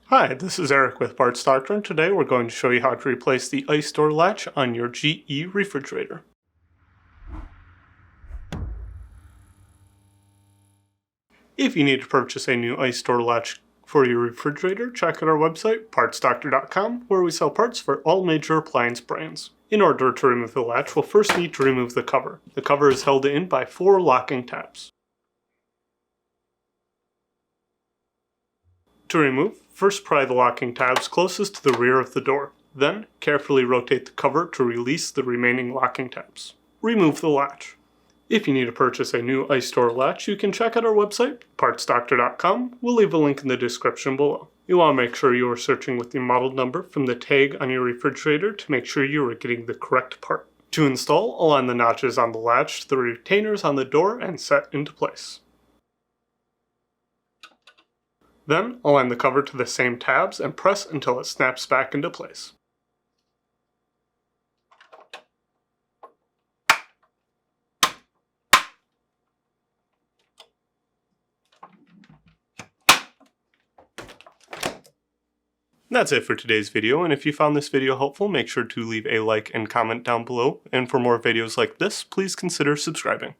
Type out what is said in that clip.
Hi, this is Eric with Parts Doctor, and today we're going to show you how to replace the Ice Door Latch on your GE refrigerator. If you need to purchase a new Ice Door Latch for your refrigerator, check out our website, partsdoctor.com, where we sell parts for all major appliance brands. In order to remove the latch, we'll first need to remove the cover. The cover is held in by 4 locking tabs. To remove, first pry the locking tabs closest to the rear of the door. Then, carefully rotate the cover to release the remaining locking tabs. Remove the latch. If you need to purchase a new Ice Door latch, you can check out our website, partsdoctor.com. We'll leave a link in the description below. You want to make sure you are searching with the model number from the tag on your refrigerator to make sure you are getting the correct part. To install, align the notches on the latch to the retainers on the door and set into place. Then, align the cover to the same tabs and press until it snaps back into place. That's it for today's video, and if you found this video helpful, make sure to leave a like and comment down below, and for more videos like this, please consider subscribing.